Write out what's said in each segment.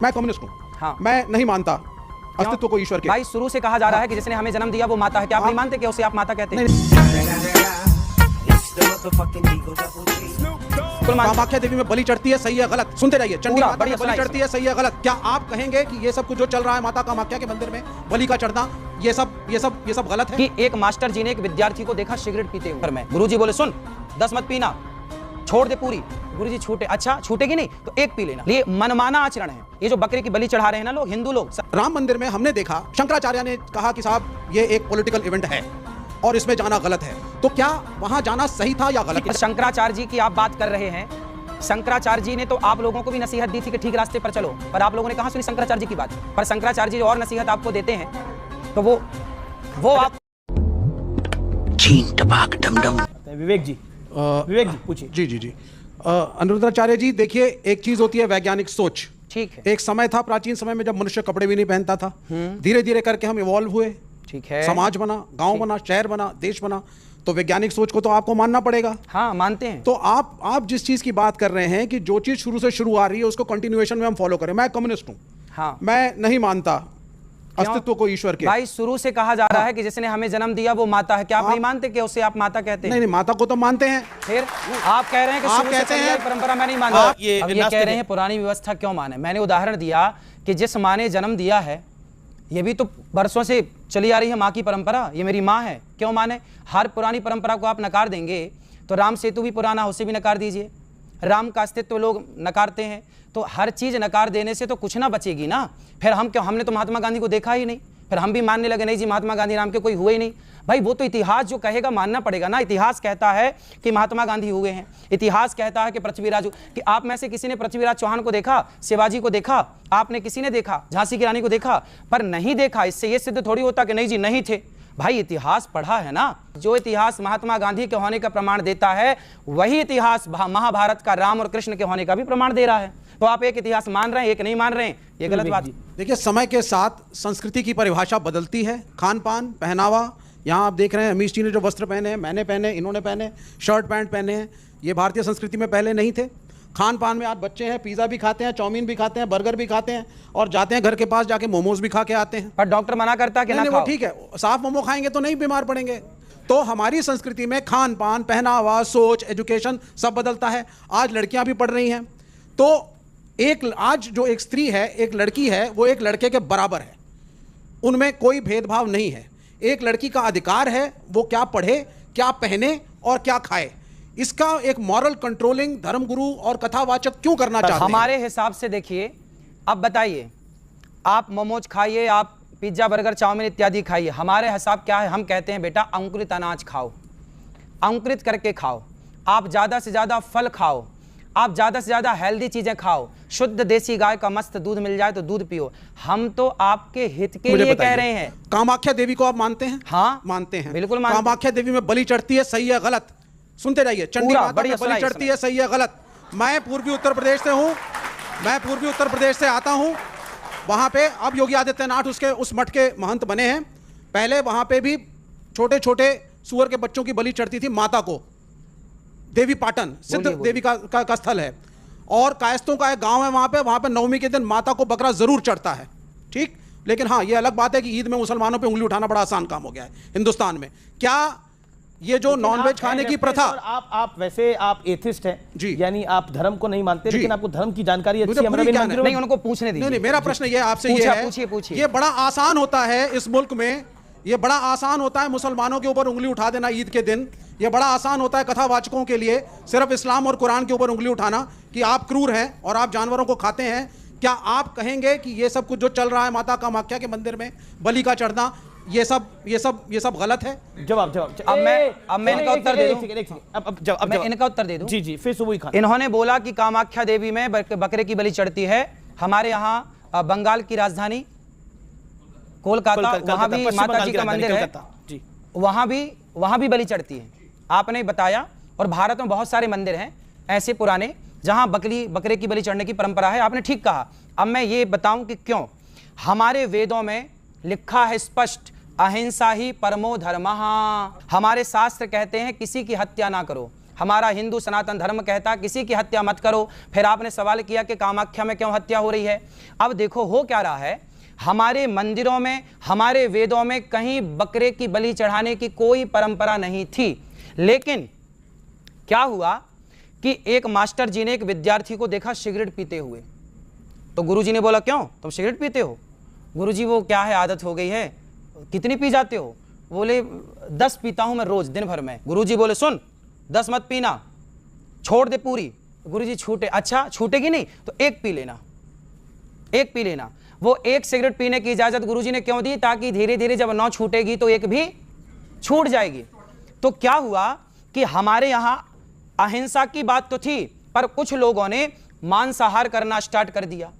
मैं कम्युनिस्ट हूँ। हाँ। मैं नहीं मानता अस्तित्व को ईश्वर के। भाई शुरू से कहा जा रहा है कि जिसने हमें जन्म दिया वो माता है, क्या आप नहीं मानते कि उसे आप माता कहते हैं? कामाख्या देवी में बलि चढ़ती है, सही है गलत? सुनते रहिए। चंडी माता में बलि चढ़ती है, सही है गलत? क्या आप कहेंगे कि ये सब कुछ जो चल रहा है माता कामाख्या के मंदिर में बलि का चढ़ना, ये सब गलत है? कि एक मास्टर जी ने एक विद्यार्थी को देखा सिगरेट पीते हुए। मैं गुरुजी बोले सुन 10 मत पीना, छोड़ दे पूरी। गुरुजी छूटे, अच्छा छूटेगी नहीं तो एक पी लेना। ये मनमाना आचरण है। ये जो बकरे की बलि चढ़ा रहे हैं ना लोग, हिंदू लोग। राम मंदिर में हमने देखा शंकराचार्य ने कहा कि साहब ये एक पॉलिटिकल इवेंट है और इसमें जाना गलत है, तो क्या वहां जाना सही था या गलत? शंकराचार्य जी की आप बात कर रहे हैं। शंकराचार्य जी ने तो आप लोगों को भी नसीहत दी थी कि ठीक रास्ते पर चलो, पर आप लोगों ने कहां सुनी शंकराचार्य जी की बात? पर शंकराचार्य जी और नसीहत आपको देते हैं तो वो आप विवेक जी पूछिए। जी अनुरुद्धाचार्य जी, देखिए एक चीज होती है वैज्ञानिक सोच। ठीक है। एक समय था प्राचीन समय में जब मनुष्य कपड़े भी नहीं पहनता था, धीरे धीरे करके हम इवॉल्व हुए। ठीक है। समाज बना, गांव बना, शहर बना, देश बना, तो वैज्ञानिक सोच को तो आपको मानना पड़ेगा। हाँ मानते हैं। तो आप जिस चीज की बात कर रहे हैं कि जो चीज शुरू से शुरू आ रही है उसको कंटिन्यूएशन में हम फॉलो करें, मैं कम्युनिस्ट हूं। हाँ। मैं नहीं मानता अस्तित्व को ईश्वर के। भाई शुरू से कहा जा रहा है कि जिसने हमें जन्म दिया वो माता है, क्या आप नहीं मानते कि उसे आप माता कहते हैं? नहीं, माता को तो मानते हैं। फिर आप कह रहे हैं कि आप शुरू से कहते चली हैं आई परंपरा मैं नहीं मानता। अब ये कह रहे हैं पुरानी व्यवस्था क्यों माने? मैंने उदाहरण दिया कि जिस माँ ने जन्म दिया है, ये भी तो बरसों से चली आ रही है माँ की परंपरा, ये मेरी माँ है, क्यों माने? हर पुरानी परंपरा को आप नकार देंगे तो राम सेतु भी पुराना, उसे भी नकार दीजिए। राम का अस्तित्व लोग नकारते हैं, तो हर चीज नकार देने से तो कुछ ना बचेगी ना। फिर हम क्यों? हमने तो महात्मा गांधी को देखा ही नहीं, फिर हम भी मानने लगे नहीं जी महात्मा गांधी नाम के कोई हुए ही नहीं। भाई वो तो इतिहास जो कहेगा मानना पड़ेगा ना। इतिहास कहता है कि महात्मा गांधी हुए हैं, इतिहास कहता है कि पृथ्वीराज, कि आप में से किसी ने पृथ्वीराज चौहान को देखा, शिवाजी को देखा? आपने किसी ने देखा? झांसी की रानी को देखा? पर नहीं देखा, इससे ये सिद्ध थोड़ी होता कि नहीं जी नहीं थे। भाई इतिहास पढ़ा है ना। जो इतिहास महात्मा गांधी के होने का प्रमाण देता है, वही इतिहास महाभारत का राम और कृष्ण के होने का भी प्रमाण दे रहा है। तो आप एक इतिहास मान रहे हैं, एक नहीं मान रहे हैं, ये गलत बात। देखिए समय के साथ संस्कृति की परिभाषा बदलती है। खान पान, पहनावा, यहाँ आप देख रहे हैं अमीश जी ने जो वस्त्र पहने हैं, मैंने पहने, इन्होंने पहने, शर्ट पैंट पहने हैं, ये भारतीय संस्कृति में पहले नहीं थे। खान पान में आज बच्चे हैं, पिज़्ज़ा भी खाते हैं, चाउमीन भी खाते हैं, बर्गर भी खाते हैं, और जाते हैं घर के पास जाके मोमोज भी खा के आते हैं। पर डॉक्टर मना करता है कि ना खाओ। वो ठीक है, साफ मोमो खाएंगे तो नहीं बीमार पड़ेंगे। तो हमारी संस्कृति में खान पान, पहनावा, सोच, एजुकेशन सब बदलता है। आज लड़कियां भी पढ़ रही हैं, तो आज जो एक स्त्री है, एक लड़की है, वो एक लड़के के बराबर है, उनमें कोई भेदभाव नहीं है। एक लड़की का अधिकार है वो क्या पढ़े, क्या पहने और क्या खाए। इसका एक मॉरल कंट्रोलिंग धर्मगुरु और कथावाचक क्यों करना चाहते हैं? हमारे हिसाब से देखिए, अब बताइए, आप मोमोज खाइए, आप पिज्जा, बर्गर, चाउमीन इत्यादि खाइए, हमारे हिसाब क्या है? हम कहते हैं बेटा अंकुरित अनाज खाओ, अंकुरित करके खाओ, आप ज़्यादा से ज़्यादा फल खाओ, आप ज़्यादा से ज़्यादा हेल्दी चीज़ें खाओ, शुद्ध देसी गाय का मस्त दूध मिल जाए तो दूध पियो। हम तो आपके हित के लिए कह रहे हैं। कामाख्या देवी को आप मानते हैं? हाँ मानते हैं, बिल्कुल मानते हैं। कामाख्या देवी में बलि चढ़ती है, सही है गलत? सुनते रहिए। चंडी माता में बलि चढ़ती है, सही है गलत? मैं पूर्वी उत्तर प्रदेश से हूँ, मैं पूर्वी उत्तर प्रदेश से आता हूँ। वहाँ पे अब योगी आदित्यनाथ उस मठ के महंत बने हैं। पहले वहाँ पे भी छोटे छोटे सुअर के बच्चों की बलि चढ़ती थी माता को। देवी पाटन सिद्ध देवी का स्थल है, और कायस्तों का एक गांव है वहाँ पे नवमी के दिन माता को बकरा जरूर चढ़ता है। ठीक, लेकिन हाँ ये अलग बात है कि ईद में मुसलमानों पे उंगली उठाना बड़ा आसान काम हो गया है हिंदुस्तान में। क्या ये जो नॉनवेज खाने की प्रथा, आप वैसे आप एथिस्ट हैं जी, यानी आप धर्म को नहीं मानते, लेकिन आपको धर्म की जानकारी अच्छी है। नहीं, उनको पूछने दीजिए। नहीं, मेरा प्रश्न ये आपसे ये है, पूछिए। ये बड़ा आसान होता है इस मुल्क में, ये बड़ा आसान होता है मुसलमानों के ऊपर उंगली उठा देना ईद के दिन। ये बड़ा आसान होता है कथावाचकों के लिए सिर्फ इस्लाम और कुरान के ऊपर उंगली उठाना कि आप क्रूर हैं और आप जानवरों को खाते हैं। क्या आप कहेंगे कि ये सब कुछ जो चल रहा है माता कामाख्या के मंदिर में बलि का चढ़ना, ये सब गलत है? जवाब अब मैं इनका उत्तर दे दूं। अब मैं इनका उत्तर दे दूं। जी फिर सुबह खान इन्होंने बोला कि कामाख्या देवी में बकरे की बलि चढ़ती है। हमारे यहाँ बंगाल की राजधानी कोलकाता, वहां भी माता जी का मंदिर है, वहां भी बलि चढ़ती है। आपने बताया, और भारत में बहुत सारे मंदिर हैं ऐसे पुराने जहां बकरे की बलि चढ़ने की परंपरा है। आपने ठीक कहा। अब मैं ये बताऊं कि क्यों। हमारे वेदों में लिखा है स्पष्ट, अहिंसा ही परमो धर्मः। हमारे शास्त्र कहते हैं किसी की हत्या ना करो। हमारा हिंदू सनातन धर्म कहता किसी की हत्या मत करो। फिर आपने सवाल किया कि कामाख्या में क्यों हत्या हो रही है। अब देखो हो क्या रहा है, हमारे मंदिरों में, हमारे वेदों में कहीं बकरे की बलि चढ़ाने की कोई परंपरा नहीं थी। लेकिन क्या हुआ कि एक मास्टर जी ने एक विद्यार्थी को देखा सिगरेट पीते हुए, तो गुरुजी ने बोला क्यों तुम सिगरेट पीते हो? गुरुजी वो क्या है, आदत हो गई है। कितनी पी जाते हो? बोले 10 पीता हूं मैं रोज दिन भर में। गुरुजी बोले सुन 10 मत पीना, छोड़ दे पूरी। गुरुजी छूटे, अच्छा छूटेगी नहीं तो एक पी लेना, एक पी लेना। वो एक सिगरेट पीने की इजाजत गुरुजी ने क्यों दी? ताकि धीरे धीरे जब 9 छूटेगी तो एक भी छूट जाएगी। तो क्या हुआ कि हमारे यहां अहिंसा की बात तो थी, पर कुछ लोगों ने मांसाहार करना स्टार्ट कर दिया,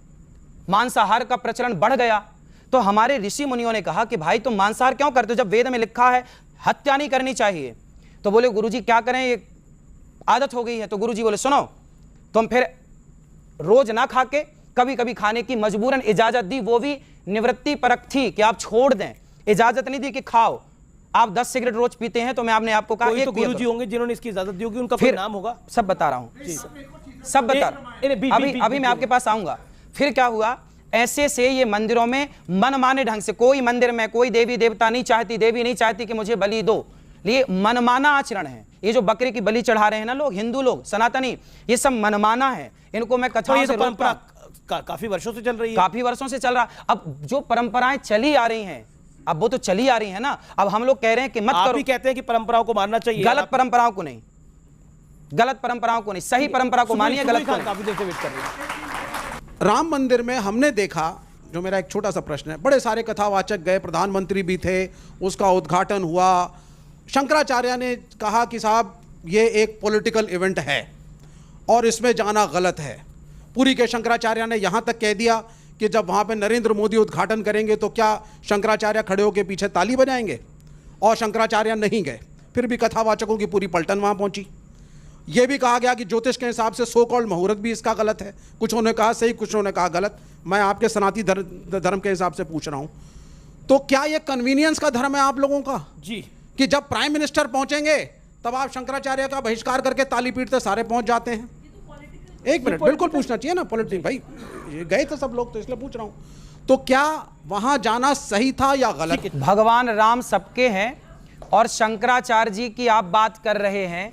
मांसाहार का प्रचलन बढ़ गया। तो हमारे ऋषि मुनियों ने कहा कि भाई तुम मांसाहार क्यों करते हो जब वेद में लिखा है हत्या नहीं करनी चाहिए? तो बोले गुरुजी क्या करें, ये आदत हो गई है। तो गुरुजी बोले सुनो, तुम फिर रोज ना खा के कभी कभी खाने की मजबूरन इजाजत दी, वो भी निवृत्ति परक थी कि आप छोड़ दें, इजाजत नहीं दी कि खाओ। आप 10 सिगरेट रोज पीते हैं तो मैं आपने आपको कहा एक तो गुरुजी होंगे जिन्होंने इसकी इजाजत दी होगी, उनका कोई नाम होगा? सब बता रहा हूं, सब बता अभी मैं आपके पास आऊंगा। फिर क्या हुआ, ऐसे से ये मंदिरों में मनमाने ढंग से, कोई मंदिर में कोई देवी देवता नहीं चाहती, देवी नहीं चाहती कि मुझे बलि दो, ये मनमाना आचरण है। ये जो बकरे की बलि चढ़ा रहे हैं ना लोग, हिंदू लोग, सनातनी, ये सब मनमाना है। इनको मैं कथाओं से परंपरा काफी वर्षों से चल रही है, काफी वर्षों से चल रहा। अब जो परंपराएं चली आ रही हैं, अब वो तो चली आ रही है ना। अब हम लोग कह रहे हैं कि मत करो। आप भी कहते हैं कि परंपराओं को मानना चाहिए। गलत परंपराओं को नहीं, गलत परंपराओं को नहीं, सही परंपरा को मानिए, गलत को काफी देर से वेट कर रहे हैं। राम मंदिर में हमने देखा, जो मेरा एक छोटा सा प्रश्न है, बड़े सारे कथावाचक गए, प्रधानमंत्री भी थे, उसका उद्घाटन हुआ। शंकराचार्य ने कहा कि साहब ये एक पॉलिटिकल इवेंट है और इसमें जाना गलत है। पुरी के शंकराचार्य ने यहाँ तक कह दिया कि जब वहाँ पे नरेंद्र मोदी उद्घाटन करेंगे तो क्या शंकराचार्य खड़े होकर पीछे ताली बजाएंगे? और शंकराचार्य नहीं गए, फिर भी कथावाचकों की पूरी पलटन वहाँ पहुँची। ये भी कहा गया कि ज्योतिष के हिसाब से सो कॉल्ड मुहूर्त भी इसका गलत है। कुछ ने कहा सही, कुछ ने कहा गलत। मैं आपके सनातनी धर्म के हिसाब से पूछ रहा हूँ, तो क्या ये कन्वीनियंस का धर्म है आप लोगों का जी कि जब प्राइम मिनिस्टर पहुंचेंगे तब आप शंकराचार्य का बहिष्कार करके ताली पीटते सारे पहुंच जाते हैं? एक मिनट, बिल्कुल पूछना चाहिए ना, पॉलिटिक्स भाई गए थे सब लोग तो इसलिए पूछ रहा हूं। तो क्या वहां जाना सही था या गलत? भगवान राम सबके हैं और शंकराचार्य जी की आप बात कर रहे हैं।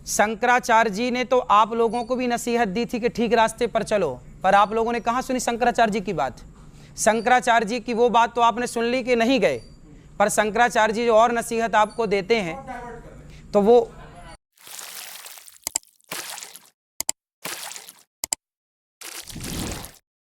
शंकराचार्य जी ने तो आप लोगों को भी नसीहत दी थी कि ठीक रास्ते पर चलो, पर आप लोगों ने कहां सुनी शंकराचार्य जी की बात? शंकराचार्य जी की वो बात तो आपने सुन ली कि नहीं गए, पर शंकराचार्य जी जो और नसीहत आपको देते हैं तो वो